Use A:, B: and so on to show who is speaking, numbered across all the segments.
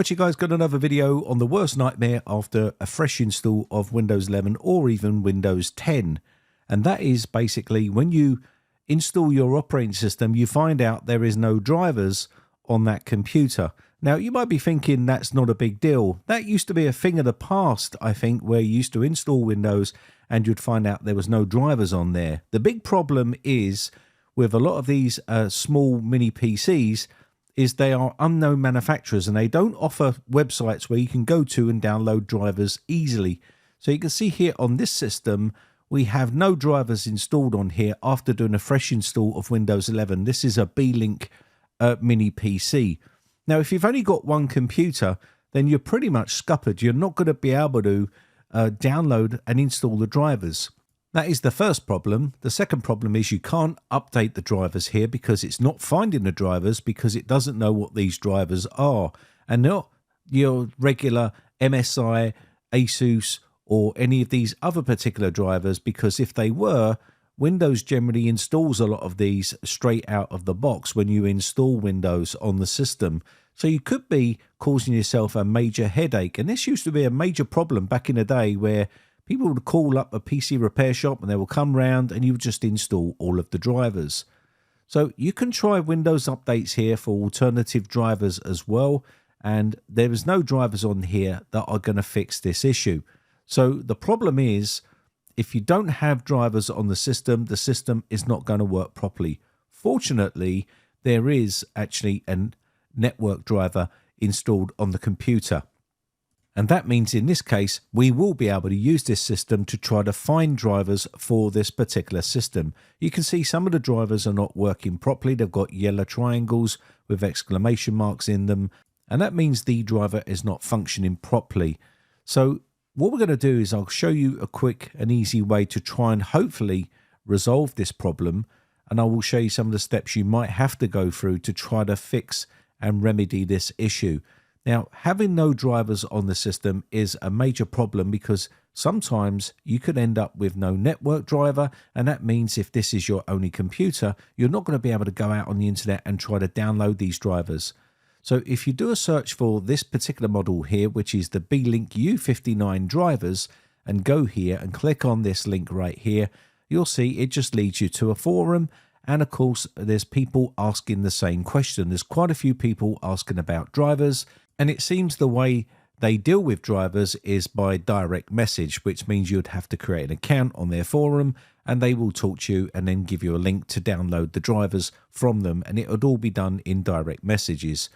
A: But you guys got another video on the worst nightmare after a fresh install of Windows 11 or even Windows 10. And that is basically when you install your operating system, you find out there is no drivers on that computer. Now, you might be thinking that's not a big deal. That used to be a thing of the past, I think, where you used to install Windows and you'd find out there was no drivers on there. The big problem is with a lot of these small mini PCs is they are unknown manufacturers and they don't offer websites where you can go to and download drivers easily. So you can see here on this system, we have no drivers installed on here after doing a fresh install of Windows 11. This is a B-Link mini PC. Now, if you've only got one computer, then you're pretty much scuppered. You're not going to be able to download and install the drivers. That is the first problem. The second problem is you can't update the drivers here because it's not finding the drivers because it doesn't know what these drivers are. And not your regular MSI, Asus, or any of these other particular drivers, because if they were, Windows generally installs a lot of these straight out of the box when you install Windows on the system. So you could be causing yourself a major headache. And this used to be a major problem back in the day where people would call up a PC repair shop and they will come round and you would just install all of the drivers. So you can try Windows updates here for alternative drivers as well. And there is no drivers on here that are going to fix this issue. So the problem is, if you don't have drivers on the system is not going to work properly. Fortunately, there is actually a network driver installed on the computer. And that means in this case, we will be able to use this system to try to find drivers for this particular system. You can see some of the drivers are not working properly. They've got yellow triangles with exclamation marks in them. And that means the driver is not functioning properly. So what we're going to do is I'll show you a quick and easy way to try and hopefully resolve this problem. And I will show you some of the steps you might have to go through to try to fix and remedy this issue. Now, having no drivers on the system is a major problem because sometimes you could end up with no network driver, and that means if this is your only computer, you're not going to be able to go out on the internet and try to download these drivers. So if you do a search for this particular model here, which is the B-Link U59 drivers, and go here and click on this link right here, you'll see it just leads you to a forum. And of course, there's people asking the same question. There's quite a few people asking about drivers. And it seems the way they deal with drivers is by direct message, which means you'd have to create an account on their forum and they will talk to you and then give you a link to download the drivers from them. And it would all be done in direct messages.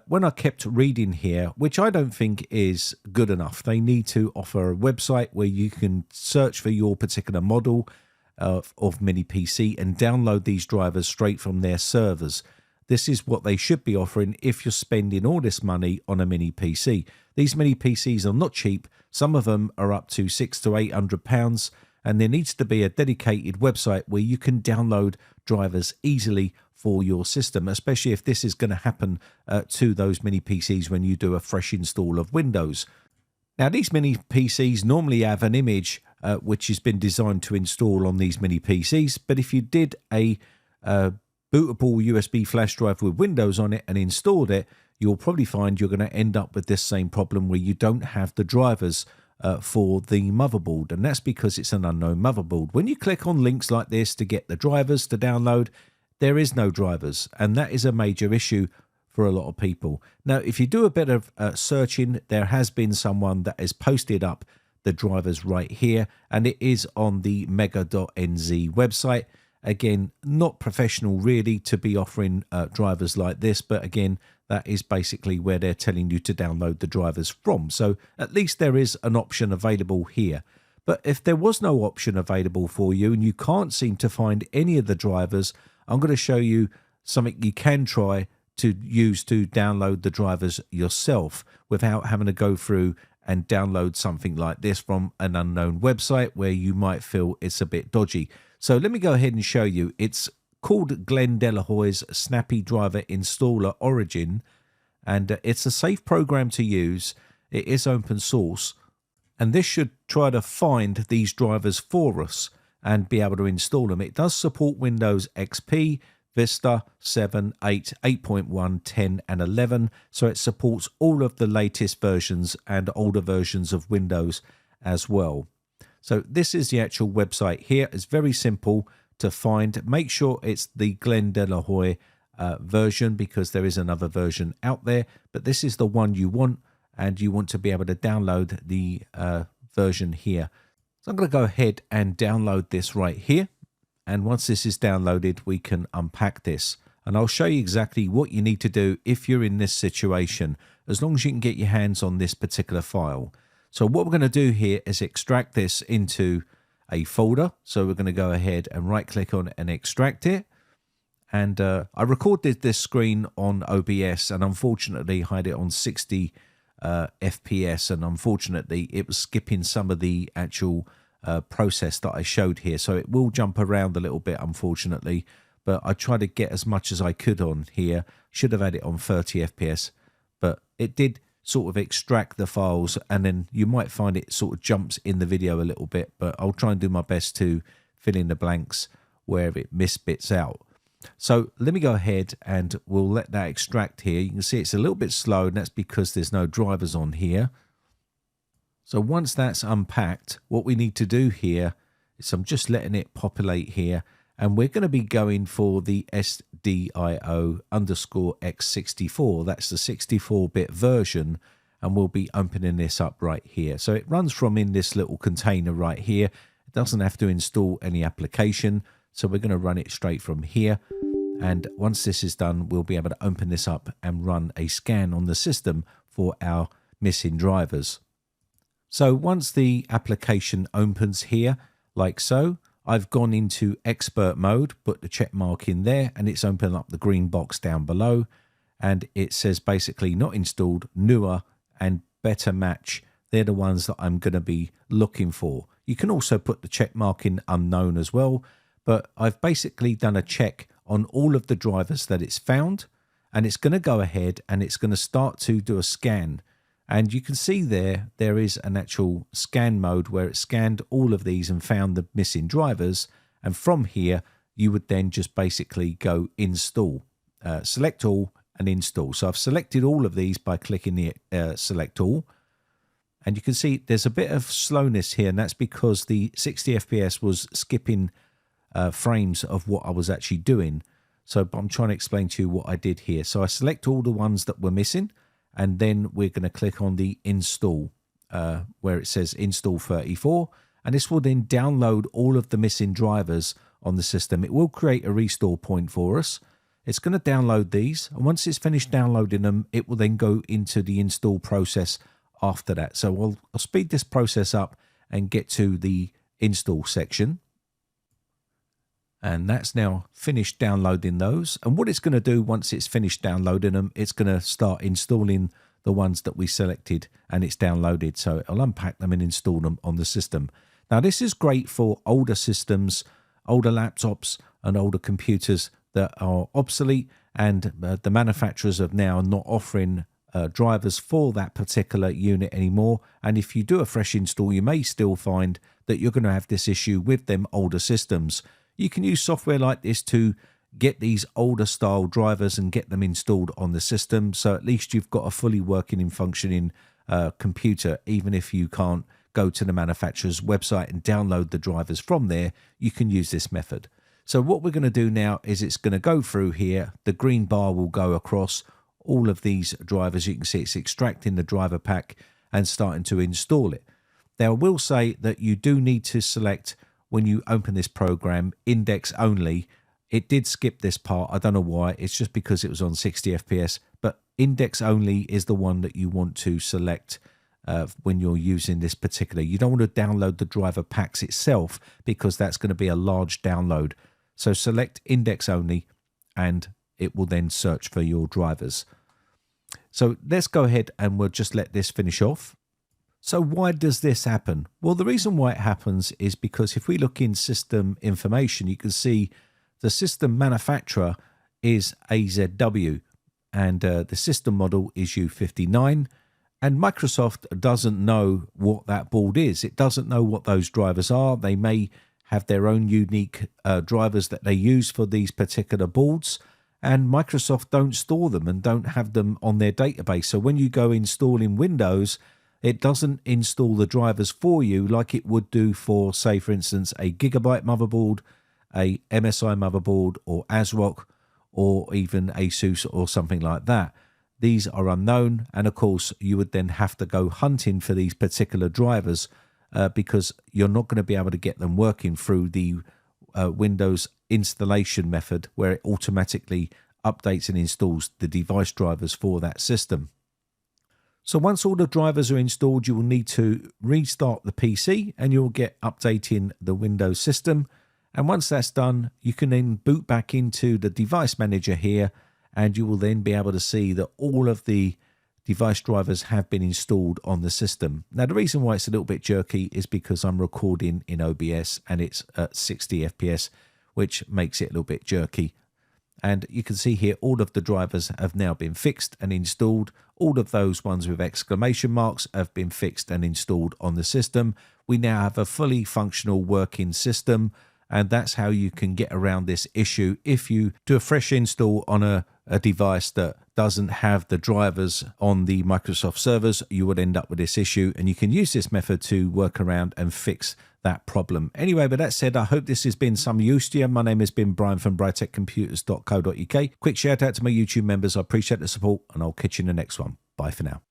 A: When I kept reading here, which I don't think is good enough, they need to offer a website where you can search for your particular model of mini PC and download these drivers straight from their servers. This is what they should be offering if you're spending all this money on a mini PC. These mini PCs are not cheap. Some of them are up to £600 to £800, and there needs to be a dedicated website where you can download drivers easily for your system, especially if this is going to happen to those mini PCs when you do a fresh install of Windows. Now, these mini PCs normally have an image which has been designed to install on these mini PCs, but if you did a bootable USB flash drive with Windows on it and installed it, you'll probably find you're going to end up with this same problem where you don't have the drivers for the motherboard, and that's because it's an unknown motherboard. When you click on links like this to get the drivers to download, there is no drivers, and that is a major issue for a lot of people. Now, if you do a bit of searching, there has been someone that has posted up the drivers right here, and it is on the mega.nz website. Again, not professional really to be offering drivers like this, but again, that is basically where they're telling you to download the drivers from. So at least there is an option available here. But if there was no option available for you and you can't seem to find any of the drivers, I'm going to show you something you can try to use to download the drivers yourself without having to go through and download something like this from an unknown website where you might feel it's a bit dodgy. So let me go ahead and show you. It's called Glenn Delahoy's Snappy Driver Installer Origin, and it's a safe program to use. It is open source, and this should try to find these drivers for us and be able to install them. It does support Windows XP, Vista 7, 8, 8.1, 10 and 11. So it supports all of the latest versions and older versions of Windows as well. So this is the actual website here. It's very simple to find. Make sure it's the Glenn Delahoy version, because there is another version out there, but this is the one you want, and you want to be able to download the version here. So I'm going to go ahead and download this right here. And once this is downloaded, we can unpack this. And I'll show you exactly what you need to do if you're in this situation, as long as you can get your hands on this particular file. So what we're going to do here is extract this into a folder. So we're going to go ahead and right click on and extract it. And I recorded this screen on OBS and unfortunately had it on 60 FPS. And unfortunately it was skipping some of the actual process that I showed here, so it will jump around a little bit unfortunately, but I tried to get as much as I could on here. Should have had it on 30 FPS, but it did sort of extract the files, and then you might find it sort of jumps in the video a little bit, but I'll try and do my best to fill in the blanks where it missed bits out. So let me go ahead and we'll let that extract here. You can see it's a little bit slow, and that's because there's no drivers on here. So once that's unpacked, what we need to do here is I'm just letting it populate here, and we're going to be going for the SDIO_X64. That's the 64-bit version, and we'll be opening this up right here. So it runs from in this little container right here. It doesn't have to install any application, so we're going to run it straight from here. And once this is done, we'll be able to open this up and run a scan on the system for our missing drivers. So once the application opens here, like so, I've gone into expert mode, put the check mark in there, and it's opened up the green box down below. And it says basically not installed, newer, and better match. They're the ones that I'm going to be looking for. You can also put the check mark in unknown as well, but I've basically done a check on all of the drivers that it's found, and it's going to go ahead and it's going to start to do a scan. And you can see there is an actual scan mode where it scanned all of these and found the missing drivers. And from here, you would then just basically go install, select all and install. So I've selected all of these by clicking the select all. And you can see there's a bit of slowness here, and that's because the 60 FPS was skipping frames of what I was actually doing. So I'm trying to explain to you what I did here. So I select all the ones that were missing, and then we're going to click on the install where it says install 34, and this will then download all of the missing drivers on the system. It will create a restore point for us. It's going to download these, and once it's finished downloading them, it will then go into the install process after that. So I'll speed this process up and get to the install section. And that's now finished downloading those. And what it's going to do once it's finished downloading them, it's going to start installing the ones that we selected and it's downloaded. So it'll unpack them and install them on the system. Now, this is great for older systems, older laptops and older computers that are obsolete, and the manufacturers are now not offering drivers for that particular unit anymore. And if you do a fresh install, you may still find that you're going to have this issue with them older systems. You can use software like this to get these older style drivers and get them installed on the system. So at least you've got a fully working and functioning computer. Even if you can't go to the manufacturer's website and download the drivers from there, you can use this method. So what we're going to do now is it's going to go through here. The green bar will go across all of these drivers. You can see it's extracting the driver pack and starting to install it. Now, I will say that you do need to select, when you open this program, index only. It did skip this part. I don't know why. It's just because it was on 60 FPS. But index only is the one that you want to select when you're using this particular. You don't want to download the driver packs itself, because that's going to be a large download. So select index only, and it will then search for your drivers. So let's go ahead and we'll just let this finish off. So why does this happen? Well, the reason why it happens is because if we look in system information, you can see the system manufacturer is AZW, and the system model is U59, and Microsoft doesn't know what that board is. It doesn't know what those drivers are. They may have their own unique drivers that they use for these particular boards, and Microsoft don't store them and don't have them on their database. So when you go installing Windows, it doesn't install the drivers for you like it would do for, say, for instance, a Gigabyte motherboard, a MSI motherboard, or ASRock, or even ASUS or something like that. These are unknown, and of course you would then have to go hunting for these particular drivers because you're not going to be able to get them working through the Windows installation method, where it automatically updates and installs the device drivers for that system. So once all the drivers are installed, you will need to restart the PC and you'll get updating the Windows system. And once that's done, you can then boot back into the device manager here, and you will then be able to see that all of the device drivers have been installed on the system. Now, the reason why it's a little bit jerky is because I'm recording in OBS and it's at 60 FPS, which makes it a little bit jerky. And you can see here all of the drivers have now been fixed and installed. All of those ones with exclamation marks have been fixed and installed on the system. We now have a fully functional working system, and that's how you can get around this issue. If you do a fresh install on a device that doesn't have the drivers on the Microsoft servers, you would end up with this issue, and you can use this method to work around and fix that problem. Anyway, with that said, I hope this has been some use to you. My name has been Brian from briteccomputers.co.uk. Quick shout out to my YouTube members. I appreciate the support, and I'll catch you in the next one. Bye for now.